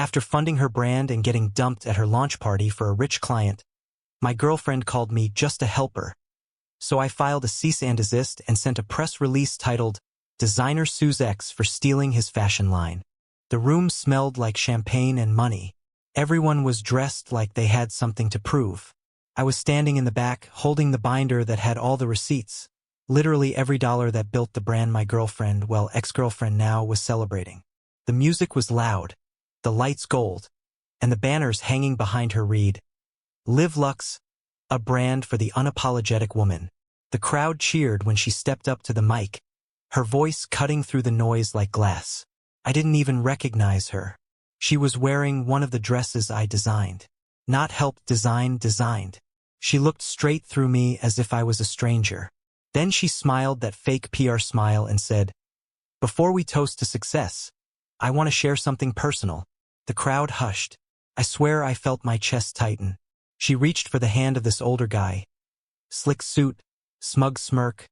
After funding her brand and getting dumped at her launch party for a rich client, my girlfriend called me just a helper. So I filed a cease and desist and sent a press release titled, "Designer Sues Ex for Stealing His Fashion Line." The room smelled like champagne and money. Everyone was dressed like they had something to prove. I was standing in the back, holding the binder that had all the receipts. Literally every dollar that built the brand my girlfriend, well, ex-girlfriend now, was celebrating. The music was loud, the lights gold, and the banners hanging behind her read, "Live Luxe, a brand for the unapologetic woman." The crowd cheered when she stepped up to the mic, her voice cutting through the noise like glass. I didn't even recognize her. She was wearing one of the dresses I designed. Not helped designed. She looked straight through me as if I was a stranger. Then she smiled that fake PR smile and said, "Before we toast to success, I want to share something personal." The crowd hushed. I swear I felt my chest tighten. She reached for the hand of this older guy. Slick suit, smug smirk,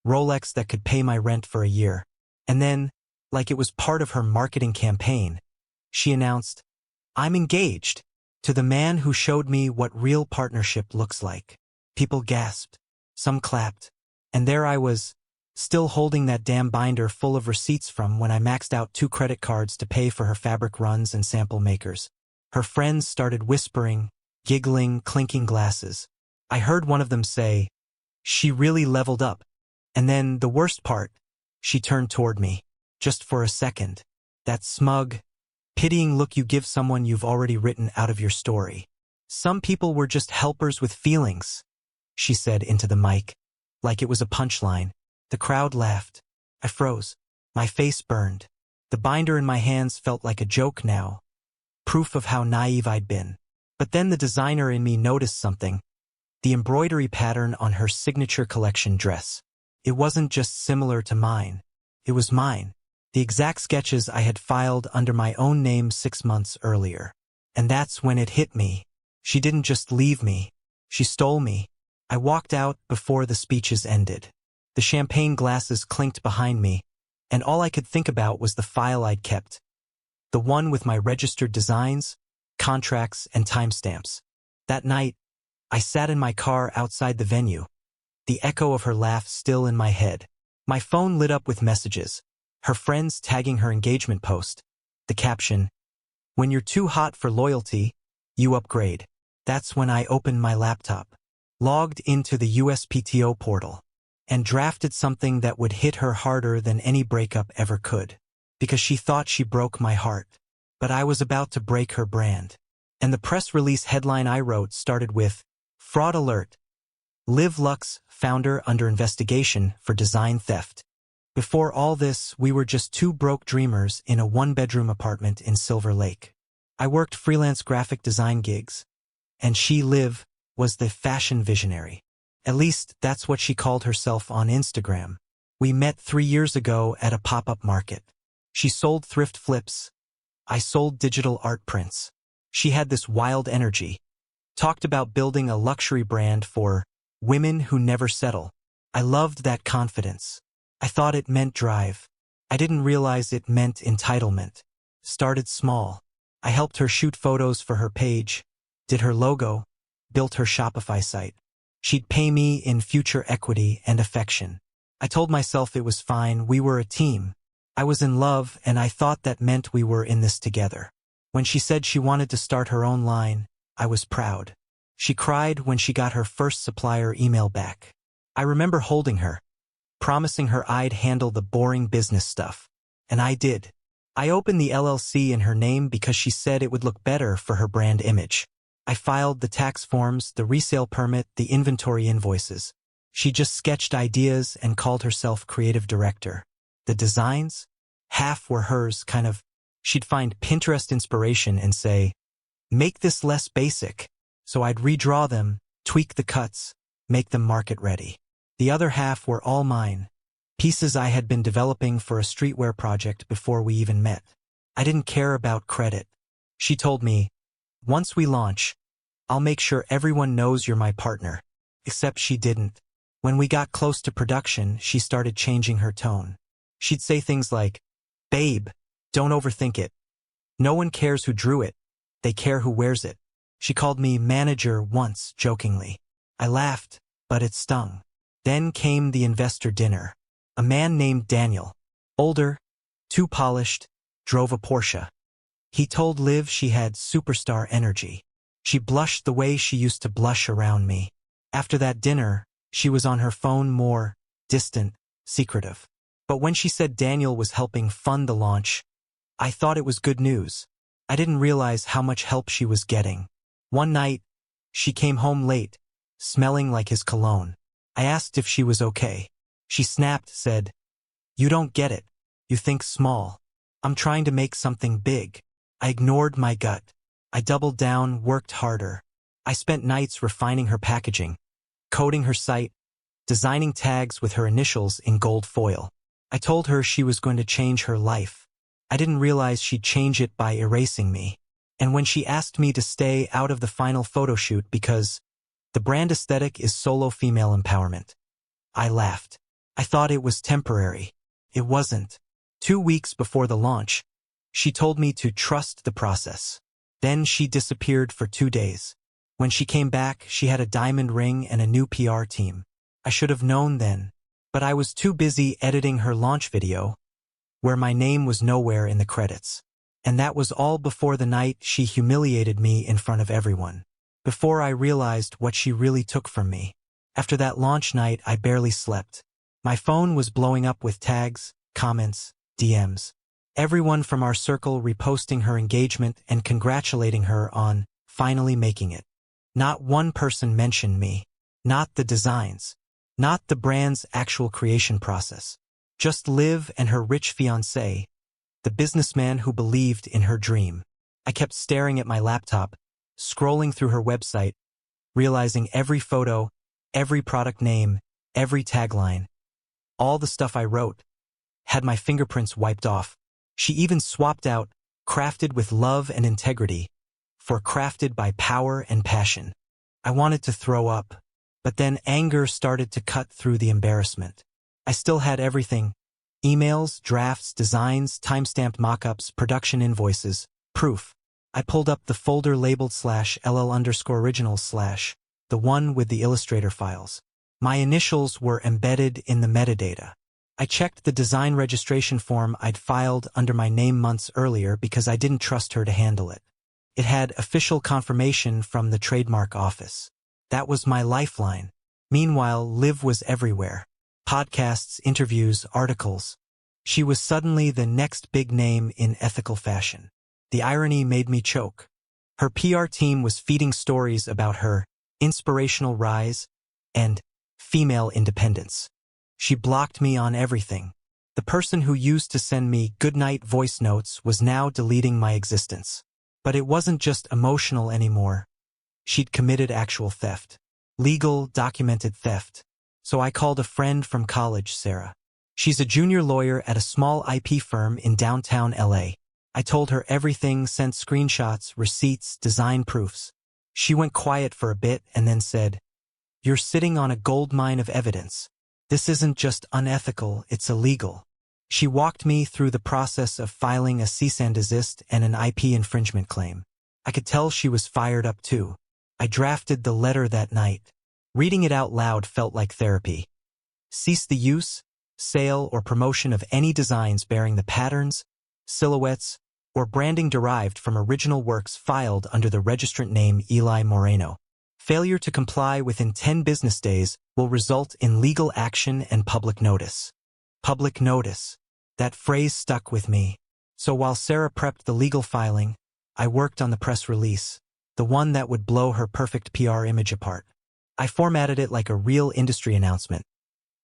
Rolex that could pay my rent for a year. And then, like it was part of her marketing campaign, she announced, "I'm engaged to the man who showed me what real partnership looks like." People gasped. Some clapped. And there I was, still holding that damn binder full of receipts from when I maxed out 2 credit cards to pay for her fabric runs and sample makers. Her friends started whispering, giggling, clinking glasses. I heard one of them say, "She really leveled up." And then, the worst part, she turned toward me. Just for a second. That smug, pitying look you give someone you've already written out of your story. "Some people were just helpers with feelings," she said into the mic, like it was a punchline. The crowd laughed. I froze. My face burned. The binder in my hands felt like a joke now. Proof of how naive I'd been. But then the designer in me noticed something. The embroidery pattern on her signature collection dress. It wasn't just similar to mine. It was mine. The exact sketches I had filed under my own name 6 months earlier. And that's when it hit me. She didn't just leave me. She stole me. I walked out before the speeches ended. The champagne glasses clinked behind me, and all I could think about was the file I'd kept. The one with my registered designs, contracts, and timestamps. That night, I sat in my car outside the venue, the echo of her laugh still in my head. My phone lit up with messages, her friends tagging her engagement post. The caption, "When you're too hot for loyalty, you upgrade." That's when I opened my laptop, logged into the USPTO portal, and drafted something that would hit her harder than any breakup ever could. Because she thought she broke my heart. But I was about to break her brand. And the press release headline I wrote started with, "Fraud Alert. Live Luxe founder under investigation for design theft." Before all this, we were just 2 broke dreamers in a 1-bedroom apartment in Silver Lake. I worked freelance graphic design gigs. And she, Liv, was the fashion visionary. At least, that's what she called herself on Instagram. We met 3 years ago at a pop-up market. She sold thrift flips. I sold digital art prints. She had this wild energy. Talked about building a luxury brand for women who never settle. I loved that confidence. I thought it meant drive. I didn't realize it meant entitlement. Started small. I helped her shoot photos for her page, did her logo, built her Shopify site. She'd pay me in future equity and affection. I told myself it was fine, we were a team. I was in love, and I thought that meant we were in this together. When she said she wanted to start her own line, I was proud. She cried when she got her first supplier email back. I remember holding her, promising her I'd handle the boring business stuff. And I did. I opened the LLC in her name because she said it would look better for her brand image. I filed the tax forms, the resale permit, the inventory invoices. She just sketched ideas and called herself creative director. The designs? Half were hers, kind of. She'd find Pinterest inspiration and say, "Make this less basic." So I'd redraw them, tweak the cuts, make them market ready. The other half were all mine. Pieces I had been developing for a streetwear project before we even met. I didn't care about credit. She told me, "Once we launch, I'll make sure everyone knows you're my partner." Except she didn't. When we got close to production, she started changing her tone. She'd say things like, "Babe, don't overthink it. No one cares who drew it. They care who wears it. She called me manager once, jokingly. I laughed, but it stung. Then came the investor dinner. A man named Daniel, older, too polished, drove a Porsche. He told Liv she had superstar energy. She blushed the way she used to blush around me. After that dinner, she was on her phone more, distant, secretive. But when she said Daniel was helping fund the launch, I thought it was good news. I didn't realize how much help she was getting. One night, she came home late, smelling like his cologne. I asked if she was okay. She snapped, said, "You don't get it. You think small. I'm trying to make something big." I ignored my gut. I doubled down, worked harder. I spent nights refining her packaging, coding her site, designing tags with her initials in gold foil. I told her she was going to change her life. I didn't realize she'd change it by erasing me. And when she asked me to stay out of the final photo shoot because the brand aesthetic is solo female empowerment, I laughed. I thought it was temporary. It wasn't. 2 weeks before the launch, she told me to trust the process. Then she disappeared for 2 days. When she came back, she had a diamond ring and a new PR team. I should have known then, but I was too busy editing her launch video, where my name was nowhere in the credits. And that was all before the night she humiliated me in front of everyone. Before I realized what she really took from me. After that launch night, I barely slept. My phone was blowing up with tags, comments, DMs. Everyone from our circle reposting her engagement and congratulating her on finally making it. Not one person mentioned me. Not the designs. Not the brand's actual creation process. Just Liv and her rich fiancé, the businessman who believed in her dream. I kept staring at my laptop, scrolling through her website, realizing every photo, every product name, every tagline, all the stuff I wrote, had my fingerprints wiped off. She even swapped out crafted with love and integrity for crafted by power and passion. I wanted to throw up, but then anger started to cut through the embarrassment. I still had everything: emails, drafts, designs, timestamped mock-ups, production invoices, proof. I pulled up the folder labeled /ll_originals/ the one with the Illustrator files. My initials were embedded in the metadata. I checked the design registration form I'd filed under my name months earlier because I didn't trust her to handle it. It had official confirmation from the trademark office. That was my lifeline. Meanwhile, Liv was everywhere. Podcasts, interviews, articles. She was suddenly the next big name in ethical fashion. The irony made me choke. Her PR team was feeding stories about her inspirational rise and female independence. She blocked me on everything. The person who used to send me goodnight voice notes was now deleting my existence. But it wasn't just emotional anymore. She'd committed actual theft. Legal, documented theft. So I called a friend from college, Sarah. She's a junior lawyer at a small IP firm in downtown LA. I told her everything, sent screenshots, receipts, design proofs. She went quiet for a bit and then said, "You're sitting on a goldmine of evidence. This isn't just unethical, it's illegal." She walked me through the process of filing a cease and desist and an IP infringement claim. I could tell she was fired up too. I drafted the letter that night. Reading it out loud felt like therapy. Cease the use, sale, or promotion of any designs bearing the patterns, silhouettes, or branding derived from original works filed under the registrant name Eli Moreno. Failure to comply within 10 business days will result in legal action and public notice. Public notice. That phrase stuck with me. So while Sarah prepped the legal filing, I worked on the press release, the one that would blow her perfect PR image apart. I formatted it like a real industry announcement.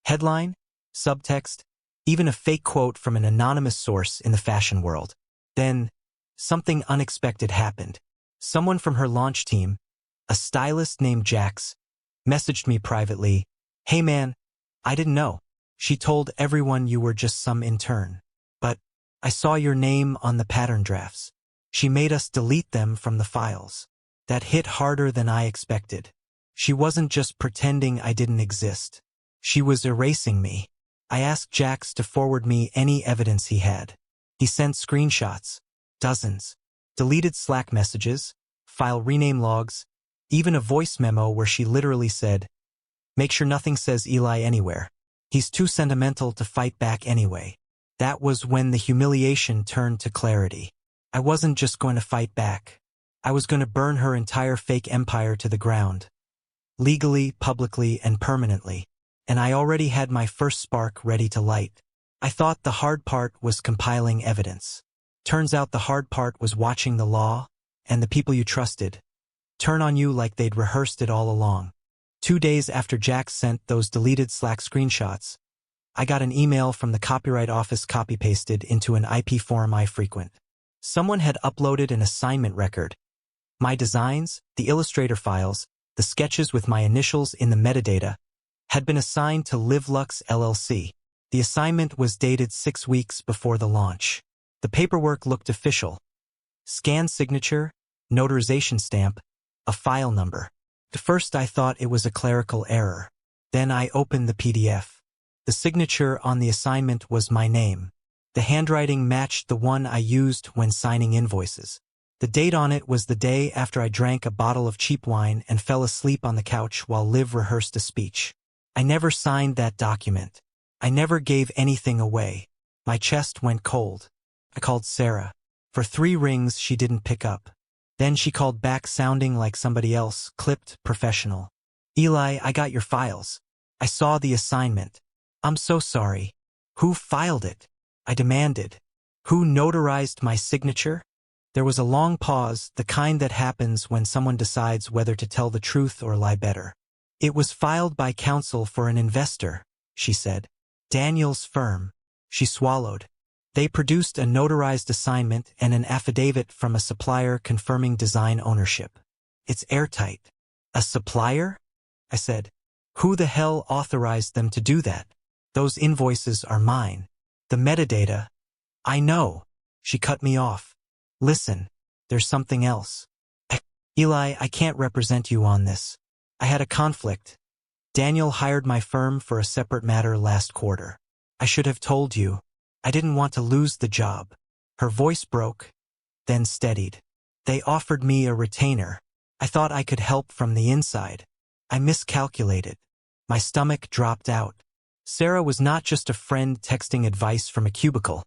Headline, subtext, even a fake quote from an anonymous source in the fashion world. Then, something unexpected happened. Someone from her launch team, a stylist named Jax, messaged me privately, "Hey man, I didn't know. She told everyone you were just some intern. But I saw your name on the pattern drafts. She made us delete them from the files." That hit harder than I expected. She wasn't just pretending I didn't exist. She was erasing me. I asked Jax to forward me any evidence he had. He sent screenshots. Dozens. Deleted Slack messages, file rename logs, even a voice memo where she literally said, "Make sure nothing says Eli anywhere. He's too sentimental to fight back anyway." That was when the humiliation turned to clarity. I wasn't just going to fight back. I was going to burn her entire fake empire to the ground. Legally, publicly, and permanently. And I already had my first spark ready to light. I thought the hard part was compiling evidence. Turns out the hard part was watching the law, and the people you trusted, turn on you like they'd rehearsed it all along. 2 days after Jack sent those deleted Slack screenshots, I got an email from the Copyright Office copy-pasted into an IP forum I frequent. Someone had uploaded an assignment record. My designs, the Illustrator files, the sketches with my initials in the metadata, had been assigned to LiveLux LLC. The assignment was dated 6 weeks before the launch. The paperwork looked official. Scanned signature, notarization stamp, a file number. At first I thought it was a clerical error. Then I opened the PDF. The signature on the assignment was my name. The handwriting matched the one I used when signing invoices. The date on it was the day after I drank a bottle of cheap wine and fell asleep on the couch while Liv rehearsed a speech. I never signed that document. I never gave anything away. My chest went cold. I called Sarah. For 3 rings she didn't pick up. Then she called back sounding like somebody else, clipped, professional. "Eli, I got your files. I saw the assignment. I'm so sorry. Who filed it?" I demanded. "Who notarized my signature?" There was a long pause, the kind that happens when someone decides whether to tell the truth or lie better. "It was filed by counsel for an investor," she said. "Daniel's firm." She swallowed. They produced a notarized assignment and an affidavit from a supplier confirming design ownership. "It's airtight." "A supplier?" I said. "Who the hell authorized them to do that? Those invoices are mine. The metadata." "I know." She cut me off. "Listen, there's something else. Eli, I can't represent you on this. I had a conflict. Daniel hired my firm for a separate matter last quarter. I should have told you. I didn't want to lose the job." Her voice broke, then steadied. "They offered me a retainer. I thought I could help from the inside. I miscalculated." My stomach dropped out. Sarah was not just a friend texting advice from a cubicle.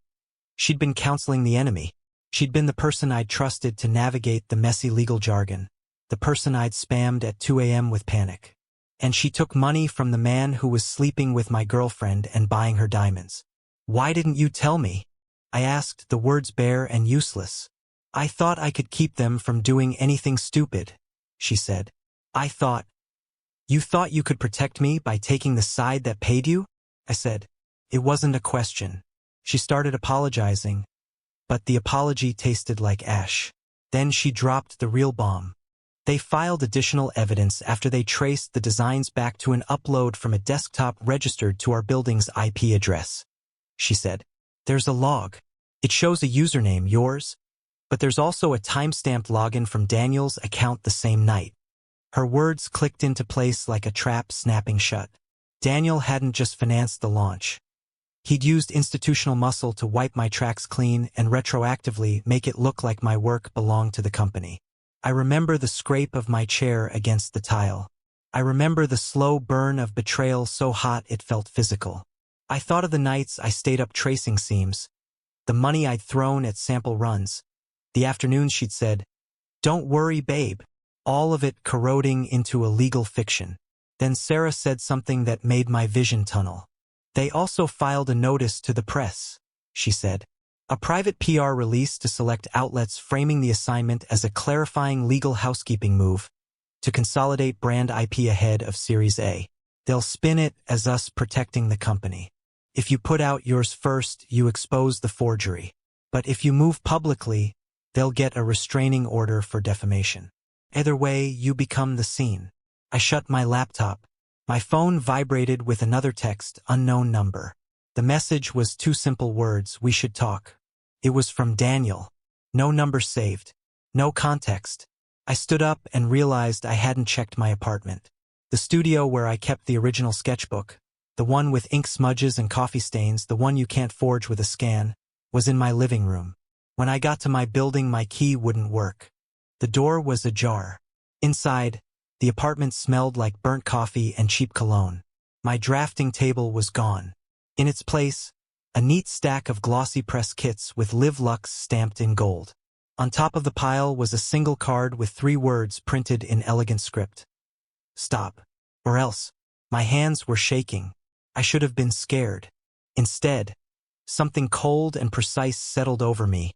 She'd been counseling the enemy. She'd been the person I'd trusted to navigate the messy legal jargon, the person I'd spammed at 2 a.m. with panic. And she took money from the man who was sleeping with my girlfriend and buying her diamonds. "Why didn't you tell me?" I asked, the words bare and useless. "I thought I could keep them from doing anything stupid," she said. You thought you could protect me by taking the side that paid you?" I said. It wasn't a question. She started apologizing, but the apology tasted like ash. Then she dropped the real bomb. "They filed additional evidence after they traced the designs back to an upload from a desktop registered to our building's IP address," she said. "There's a log. It shows a username, yours, but there's also a timestamped login from Daniel's account the same night." Her words clicked into place like a trap snapping shut. Daniel hadn't just financed the launch. He'd used institutional muscle to wipe my tracks clean and retroactively make it look like my work belonged to the company. I remember the scrape of my chair against the tile. I remember the slow burn of betrayal so hot it felt physical. I thought of the nights I stayed up tracing seams, the money I'd thrown at sample runs, the afternoons she'd said, "Don't worry, babe," all of it corroding into a legal fiction. Then Sarah said something that made my vision tunnel. "They also filed a notice to the press," she said. "A private PR release to select outlets framing the assignment as a clarifying legal housekeeping move to consolidate brand IP ahead of Series A. They'll spin it as us protecting the company. If you put out yours first, you expose the forgery. But if you move publicly, they'll get a restraining order for defamation. Either way, you become the scene." I shut my laptop. My phone vibrated with another text, unknown number. The message was 2 simple words: "We should talk." It was from Daniel. No number saved. No context. I stood up and realized I hadn't checked my apartment. The studio where I kept the original sketchbook, the one with ink smudges and coffee stains, the one you can't forge with a scan, was in my living room. When I got to my building, my key wouldn't work. The door was ajar. Inside, the apartment smelled like burnt coffee and cheap cologne. My drafting table was gone. In its place, a neat stack of glossy press kits with Live Lux stamped in gold. On top of the pile was a single card with 3 words printed in elegant script. Stop. Or else. My hands were shaking. I should have been scared. Instead, something cold and precise settled over me,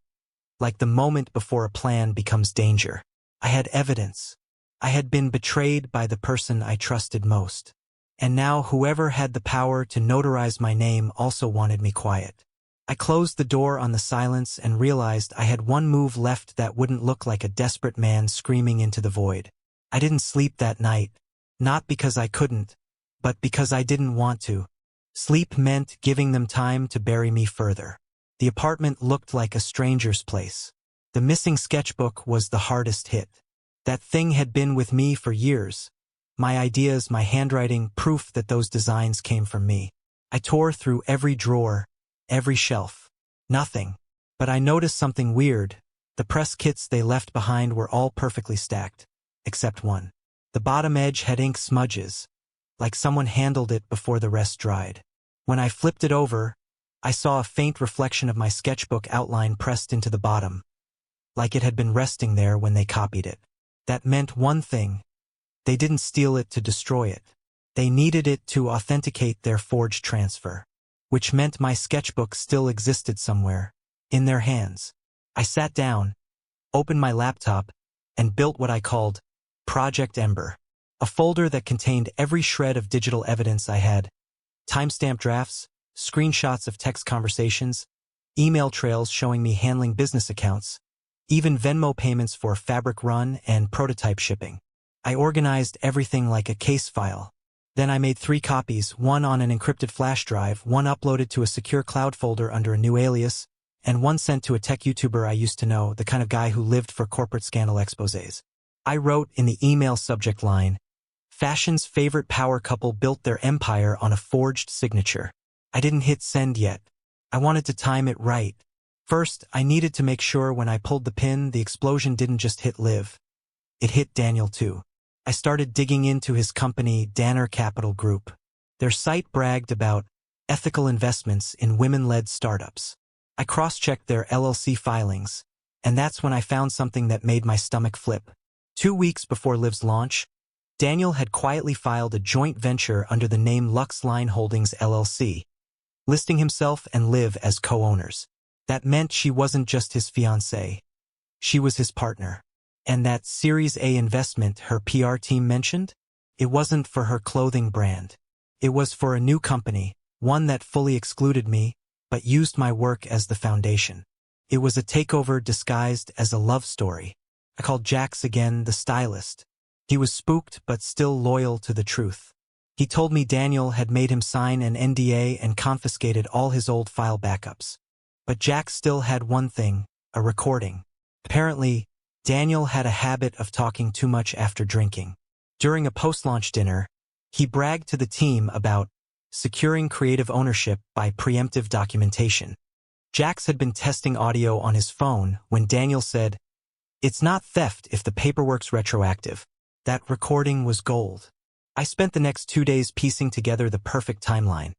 like the moment before a plan becomes danger. I had evidence. I had been betrayed by the person I trusted most. And now whoever had the power to notarize my name also wanted me quiet. I closed the door on the silence and realized I had one move left that wouldn't look like a desperate man screaming into the void. I didn't sleep that night, not because I couldn't, but because I didn't want to. Sleep meant giving them time to bury me further. The apartment looked like a stranger's place. The missing sketchbook was the hardest hit. That thing had been with me for years. My ideas, my handwriting, proof that those designs came from me. I tore through every drawer, every shelf. Nothing. But I noticed something weird. The press kits they left behind were all perfectly stacked, except one. The bottom edge had ink smudges, like someone handled it before the rest dried. When I flipped it over, I saw a faint reflection of my sketchbook outline pressed into the bottom, like it had been resting there when they copied it. That meant one thing. They didn't steal it to destroy it. They needed it to authenticate their forged transfer, which meant my sketchbook still existed somewhere, in their hands. I sat down, opened my laptop, and built what I called Project Ember, a folder that contained every shred of digital evidence I had: timestamp drafts, screenshots of text conversations, email trails showing me handling business accounts, even Venmo payments for fabric run and prototype shipping. I organized everything like a case file. Then I made 3 copies, one on an encrypted flash drive, one uploaded to a secure cloud folder under a new alias, and one sent to a tech YouTuber I used to know, the kind of guy who lived for corporate scandal exposés. I wrote in the email subject line, "Fashion's favorite power couple built their empire on a forged signature." I didn't hit send yet. I wanted to time it right. First, I needed to make sure when I pulled the pin, the explosion didn't just hit Liv. It hit Daniel too. I started digging into his company, Danner Capital Group. Their site bragged about ethical investments in women-led startups. I cross-checked their LLC filings, and that's when I found something that made my stomach flip. 2 weeks before Liv's launch, Daniel had quietly filed a joint venture under the name Lux Line Holdings LLC, listing himself and Liv as co-owners. That meant she wasn't just his fiancée. She was his partner. And that Series A investment her PR team mentioned? It wasn't for her clothing brand. It was for a new company, one that fully excluded me, but used my work as the foundation. It was a takeover disguised as a love story. I called Jax again, the stylist. He was spooked but still loyal to the truth. He told me Daniel had made him sign an NDA and confiscated all his old file backups. But Jax still had one thing, a recording. Apparently, Daniel had a habit of talking too much after drinking. During a post-launch dinner, he bragged to the team about securing creative ownership by preemptive documentation. Jax had been testing audio on his phone when Daniel said, "It's not theft if the paperwork's retroactive." That recording was gold. I spent the next 2 days piecing together the perfect timeline.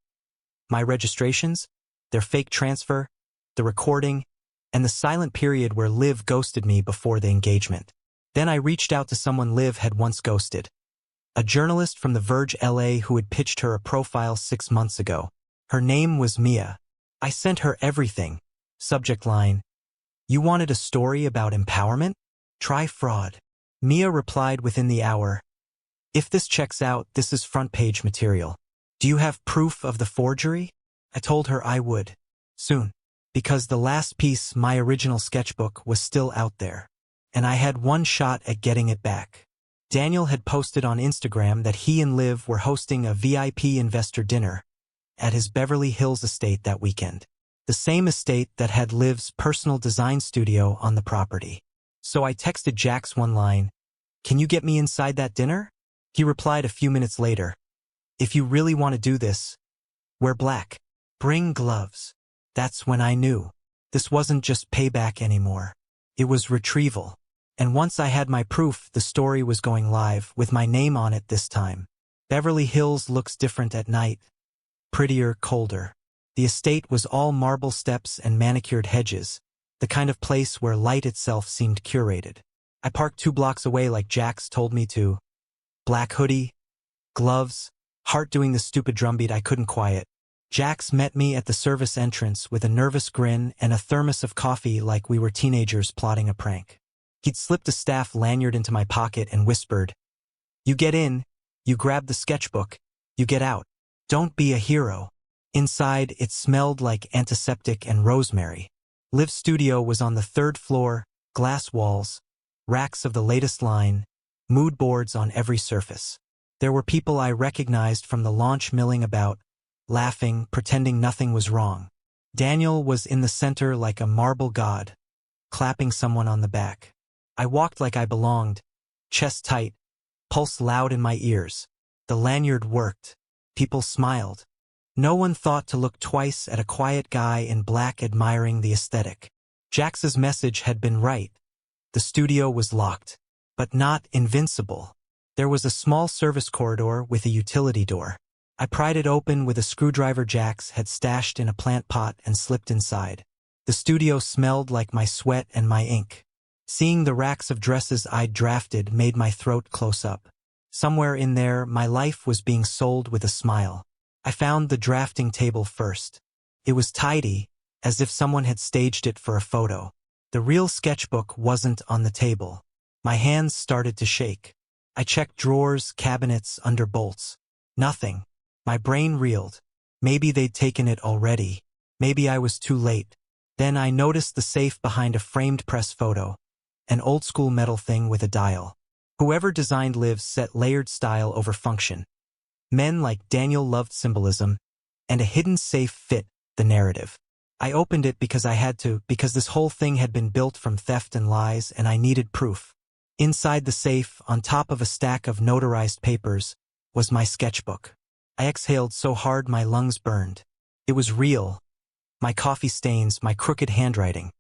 My registrations, their fake transfer, the recording, and the silent period where Liv ghosted me before the engagement. Then I reached out to someone Liv had once ghosted. A journalist from The Verge LA who had pitched her a profile 6 months ago. Her name was Mia. I sent her everything. Subject line, "You wanted a story about empowerment? Try fraud." Mia replied within the hour, "If this checks out, this is front-page material. Do you have proof of the forgery?" I told her I would. Soon. Because the last piece, my original sketchbook, was still out there. And I had one shot at getting it back. Daniel had posted on Instagram that he and Liv were hosting a VIP investor dinner at his Beverly Hills estate that weekend. The same estate that had Liv's personal design studio on the property. So I texted Jax one line, "Can you get me inside that dinner?" He replied a few minutes later, "If you really want to do this, wear black. Bring gloves." That's when I knew. This wasn't just payback anymore. It was retrieval. And once I had my proof, the story was going live, with my name on it this time. Beverly Hills looks different at night. Prettier, colder. The estate was all marble steps and manicured hedges, the kind of place where light itself seemed curated. I parked 2 blocks away like Jax told me to. Black hoodie, gloves, heart doing the stupid drumbeat I couldn't quiet. Jax met me at the service entrance with a nervous grin and a thermos of coffee like we were teenagers plotting a prank. He'd slipped a staff lanyard into my pocket and whispered, "You get in, you grab the sketchbook, you get out. Don't be a hero." Inside, it smelled like antiseptic and rosemary. Liv's studio was on the 3rd floor, glass walls, racks of the latest line, mood boards on every surface. There were people I recognized from the launch milling about, laughing, pretending nothing was wrong. Daniel was in the center like a marble god, clapping someone on the back. I walked like I belonged, chest tight, pulse loud in my ears. The lanyard worked. People smiled. No one thought to look twice at a quiet guy in black admiring the aesthetic. Jax's message had been right. The studio was locked, but not invincible. There was a small service corridor with a utility door. I pried it open with a screwdriver Jax had stashed in a plant pot and slipped inside. The studio smelled like my sweat and my ink. Seeing the racks of dresses I'd drafted made my throat close up. Somewhere in there, my life was being sold with a smile. I found the drafting table first. It was tidy, as if someone had staged it for a photo. The real sketchbook wasn't on the table. My hands started to shake. I checked drawers, cabinets, under bolts. Nothing. My brain reeled. Maybe they'd taken it already. Maybe I was too late. Then I noticed the safe behind a framed press photo. An old-school metal thing with a dial. Whoever designed Liv's set layered style over function. Men like Daniel loved symbolism, and a hidden safe fit the narrative. I opened it because I had to, because this whole thing had been built from theft and lies, and I needed proof. Inside the safe, on top of a stack of notarized papers, was my sketchbook. I exhaled so hard my lungs burned. It was real. My coffee stains, my crooked handwriting.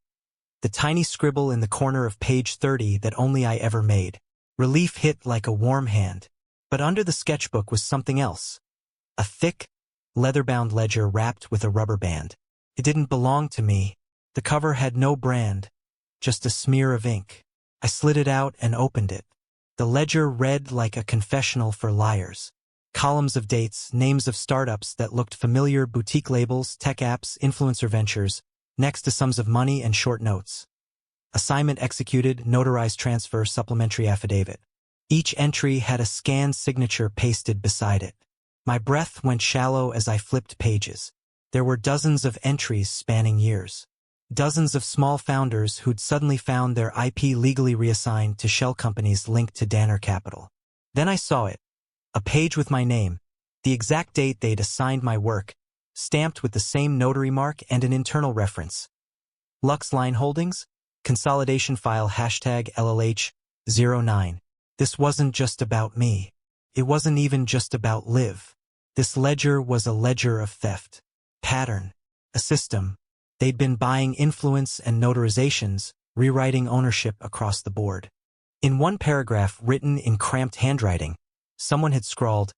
The tiny scribble in the corner of page 30 that only I ever made. Relief hit like a warm hand. But under the sketchbook was something else. A thick, leather-bound ledger wrapped with a rubber band. It didn't belong to me. The cover had no brand, just a smear of ink. I slid it out and opened it. The ledger read like a confessional for liars. Columns of dates, names of startups that looked familiar, boutique labels, tech apps, influencer ventures, next to sums of money and short notes. Assignment executed, notarized transfer, supplementary affidavit. Each entry had a scanned signature pasted beside it. My breath went shallow as I flipped pages. There were dozens of entries spanning years. Dozens of small founders who'd suddenly found their IP legally reassigned to shell companies linked to Danner Capital. Then I saw it. A page with my name, the exact date they'd assigned my work, stamped with the same notary mark and an internal reference. Lux Line Holdings, consolidation file #LLH09. This wasn't just about me. It wasn't even just about Liv. This ledger was a ledger of theft. Pattern. A system. They'd been buying influence and notarizations, rewriting ownership across the board. In one paragraph written in cramped handwriting, someone had scrawled,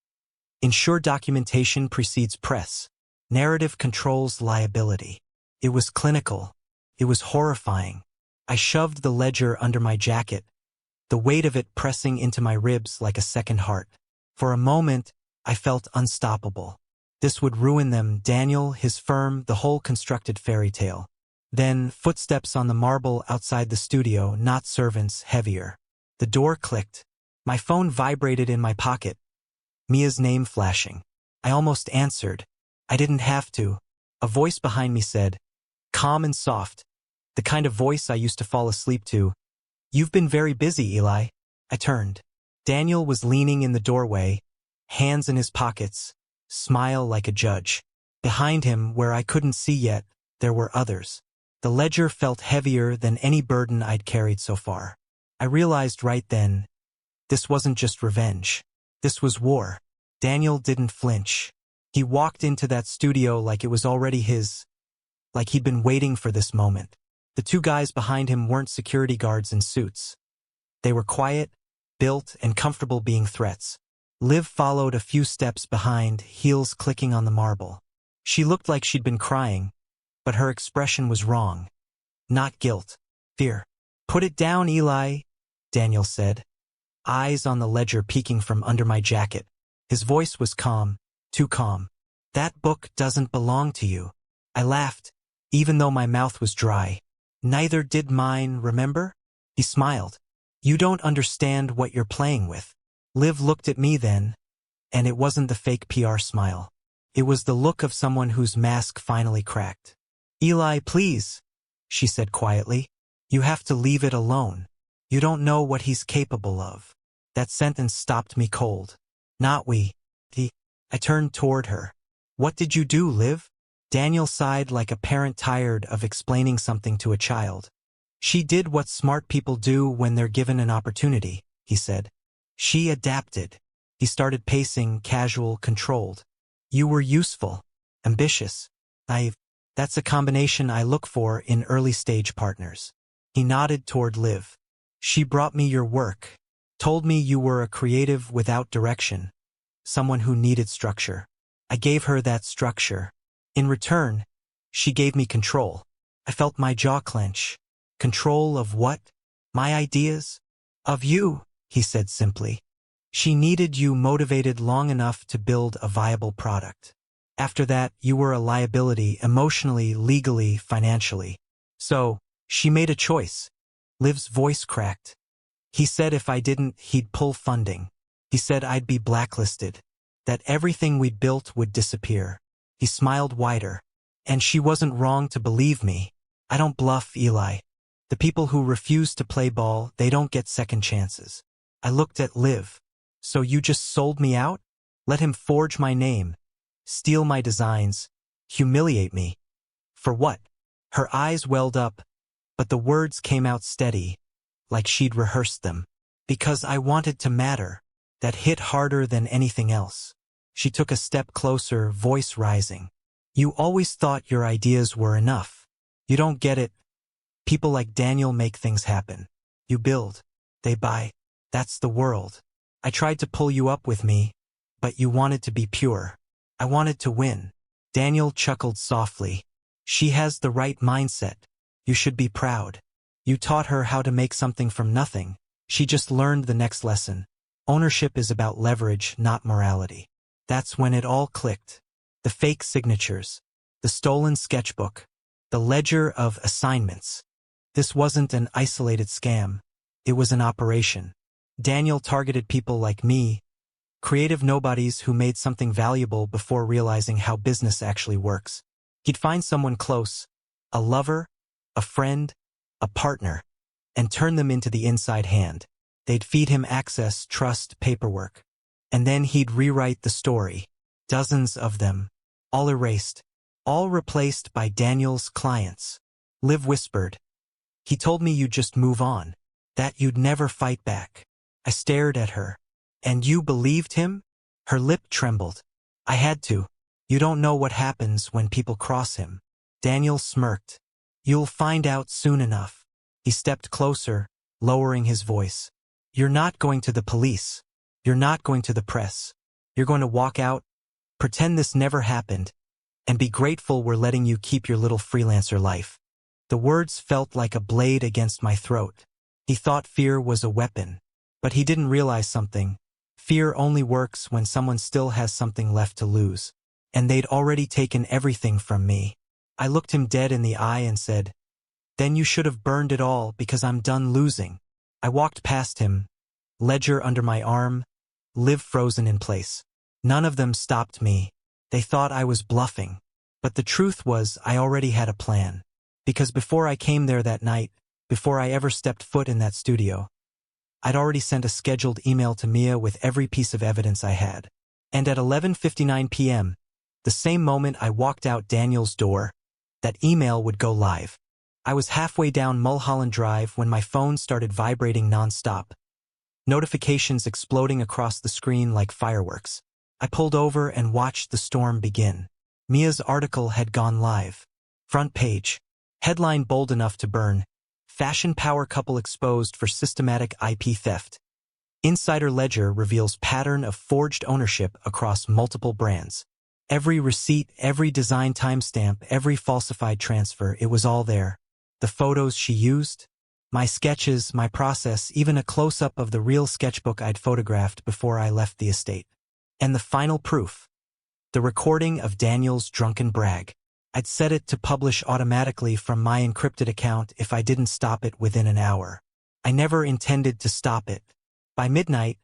"Ensure documentation precedes press. Narrative controls liability." It was clinical. It was horrifying. I shoved the ledger under my jacket, the weight of it pressing into my ribs like a second heart. For a moment, I felt unstoppable. This would ruin them, Daniel, his firm, the whole constructed fairy tale. Then, footsteps on the marble outside the studio, not servants, heavier. The door clicked. My phone vibrated in my pocket. Mia's name flashing. I almost answered. I didn't have to. A voice behind me said, calm and soft, the kind of voice I used to fall asleep to, "You've been very busy, Eli." I turned. Daniel was leaning in the doorway, hands in his pockets, smile like a judge. Behind him, where I couldn't see yet, there were others. The ledger felt heavier than any burden I'd carried so far. I realized right then, this wasn't just revenge. This was war. Daniel didn't flinch. He walked into that studio like it was already his, like he'd been waiting for this moment. The two guys behind him weren't security guards in suits. They were quiet, built, and comfortable being threats. Liv followed a few steps behind, heels clicking on the marble. She looked like she'd been crying, but her expression was wrong. Not guilt. Fear. "Put it down, Eli," Daniel said, eyes on the ledger peeking from under my jacket. His voice was calm, too calm. "That book doesn't belong to you." I laughed, even though my mouth was dry. "Neither did mine, remember?" He smiled. "You don't understand what you're playing with." Liv looked at me then, and it wasn't the fake PR smile. It was the look of someone whose mask finally cracked. "Eli, please," she said quietly. "You have to leave it alone. You don't know what he's capable of." That sentence stopped me cold. "Not we. I turned toward her. "What did you do, Liv?" Daniel sighed like a parent tired of explaining something to a child. "She did what smart people do when they're given an opportunity," he said. "She adapted." He started pacing, casual, controlled. "You were useful, ambitious, naive. That's a combination I look for in early-stage partners." He nodded toward Liv. "She brought me your work, told me you were a creative without direction, someone who needed structure. I gave her that structure. In return, she gave me control." I felt my jaw clench. "Control of what? My ideas?" "Of you," he said simply. "She needed you motivated long enough to build a viable product. After that, you were a liability emotionally, legally, financially. So, she made a choice." Liv's voice cracked. "He said if I didn't, he'd pull funding. He said I'd be blacklisted, that everything we'd built would disappear." He smiled wider. "And she wasn't wrong to believe me. I don't bluff, Eli. The people who refuse to play ball, they don't get second chances." I looked at Liv. "So you just sold me out? Let him forge my name, steal my designs, humiliate me? For what?" Her eyes welled up, but the words came out steady, like she'd rehearsed them. "Because I wanted to matter." That hit harder than anything else. She took a step closer, voice rising. "You always thought your ideas were enough. You don't get it. People like Daniel make things happen. You build, they buy. That's the world. I tried to pull you up with me, but you wanted to be pure. I wanted to win." Daniel chuckled softly. "She has the right mindset. You should be proud. You taught her how to make something from nothing. She just learned the next lesson. Ownership is about leverage, not morality." That's when it all clicked. The fake signatures, the stolen sketchbook, the ledger of assignments. This wasn't an isolated scam. It was an operation. Daniel targeted people like me, creative nobodies who made something valuable before realizing how business actually works. He'd find someone close, a lover, a friend, a partner, and turn them into the inside hand. They'd feed him access, trust, paperwork. And then he'd rewrite the story. Dozens of them. All erased. All replaced by Daniel's clients. Liv whispered. "He told me you'd just move on. That you'd never fight back." I stared at her. "And you believed him?" Her lip trembled. "I had to. You don't know what happens when people cross him." Daniel smirked. "You'll find out soon enough." He stepped closer, lowering his voice. "You're not going to the police. You're not going to the press. You're going to walk out, pretend this never happened, and be grateful we're letting you keep your little freelancer life." The words felt like a blade against my throat. He thought fear was a weapon, but he didn't realize something. Fear only works when someone still has something left to lose. And they'd already taken everything from me. I looked him dead in the eye and said, "Then you should have burned it all because I'm done losing." I walked past him, ledger under my arm, Liv frozen in place. None of them stopped me. They thought I was bluffing. But the truth was I already had a plan. Because before I came there that night, before I ever stepped foot in that studio, I'd already sent a scheduled email to Mia with every piece of evidence I had. And at 11:59 p.m., the same moment I walked out Daniel's door, that email would go live. I was halfway down Mulholland Drive when my phone started vibrating nonstop. Notifications exploding across the screen like fireworks. I pulled over and watched the storm begin. Mia's article had gone live. Front page. Headline bold enough to burn. Fashion power couple exposed for systematic IP theft. Insider ledger reveals pattern of forged ownership across multiple brands. Every receipt, every design timestamp, every falsified transfer, it was all there. The photos she used, my sketches, my process, even a close-up of the real sketchbook I'd photographed before I left the estate. And the final proof. The recording of Daniel's drunken brag. I'd set it to publish automatically from my encrypted account if I didn't stop it within an hour. I never intended to stop it. By midnight,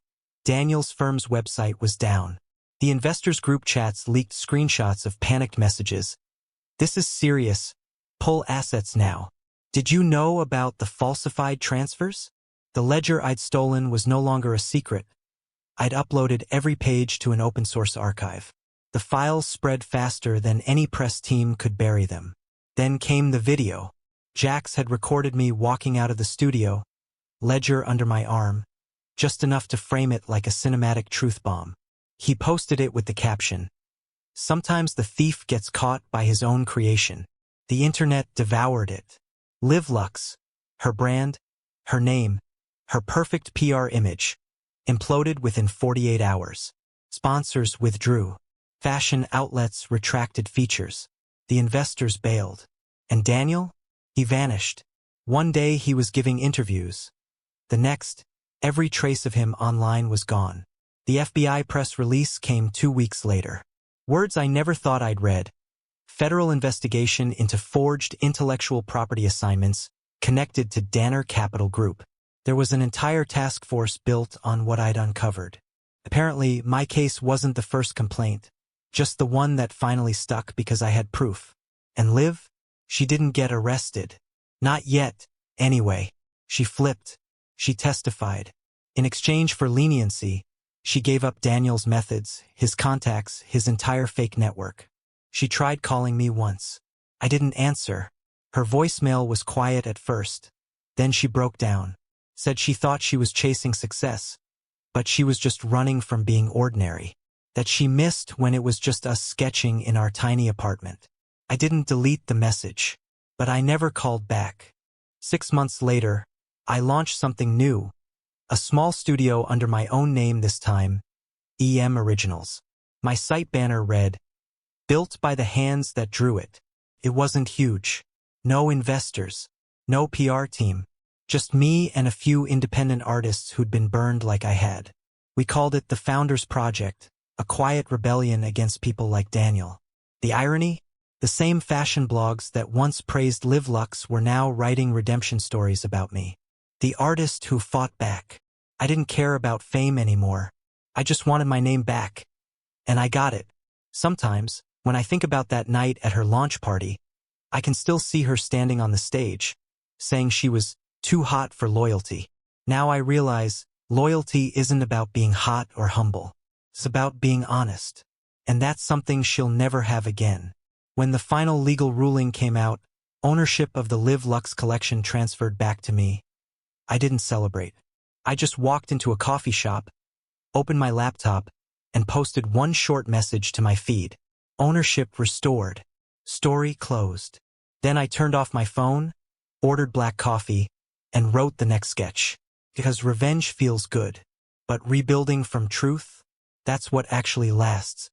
Daniel's firm's website was down. The investors' group chats leaked screenshots of panicked messages. This is serious. Pull assets now. Did you know about the falsified transfers? The ledger I'd stolen was no longer a secret. I'd uploaded every page to an open-source archive. The files spread faster than any press team could bury them. Then came the video. Jax had recorded me walking out of the studio, ledger under my arm, just enough to frame it like a cinematic truth bomb. He posted it with the caption, "Sometimes the thief gets caught by his own creation." The internet devoured it. Liv Lux, her brand, her name, her perfect PR image, imploded within 48 hours. Sponsors withdrew. Fashion outlets retracted features. The investors bailed. And Daniel? He vanished. One day he was giving interviews. The next, every trace of him online was gone. The FBI press release came 2 weeks later. Words I never thought I'd read. Federal investigation into forged intellectual property assignments connected to Danner Capital Group. There was an entire task force built on what I'd uncovered. Apparently, my case wasn't the first complaint, just the one that finally stuck because I had proof. And Liv? She didn't get arrested. Not yet, anyway. She flipped. She testified. In exchange for leniency, she gave up Daniel's methods, his contacts, his entire fake network. She tried calling me once. I didn't answer. Her voicemail was quiet at first. Then she broke down. Said she thought she was chasing success, but she was just running from being ordinary. That she missed when it was just us sketching in our tiny apartment. I didn't delete the message, but I never called back. 6 months later, I launched something new. A small studio under my own name this time, EM Originals. My site banner read, "Built by the hands that drew it." It wasn't huge. No investors. No PR team. Just me and a few independent artists who'd been burned like I had. We called it the Founders Project, a quiet rebellion against people like Daniel. The irony? The same fashion blogs that once praised Liv Lux were now writing redemption stories about me. The artist who fought back. I didn't care about fame anymore. I just wanted my name back. And I got it. Sometimes, when I think about that night at her launch party, I can still see her standing on the stage, saying she was too hot for loyalty. Now I realize loyalty isn't about being hot or humble. It's about being honest. And that's something she'll never have again. When the final legal ruling came out, ownership of the Liv Lux collection transferred back to me. I didn't celebrate. I just walked into a coffee shop, opened my laptop, and posted one short message to my feed. Ownership restored. Story closed. Then I turned off my phone, ordered black coffee, and wrote the next sketch. Because revenge feels good. But rebuilding from truth? That's what actually lasts.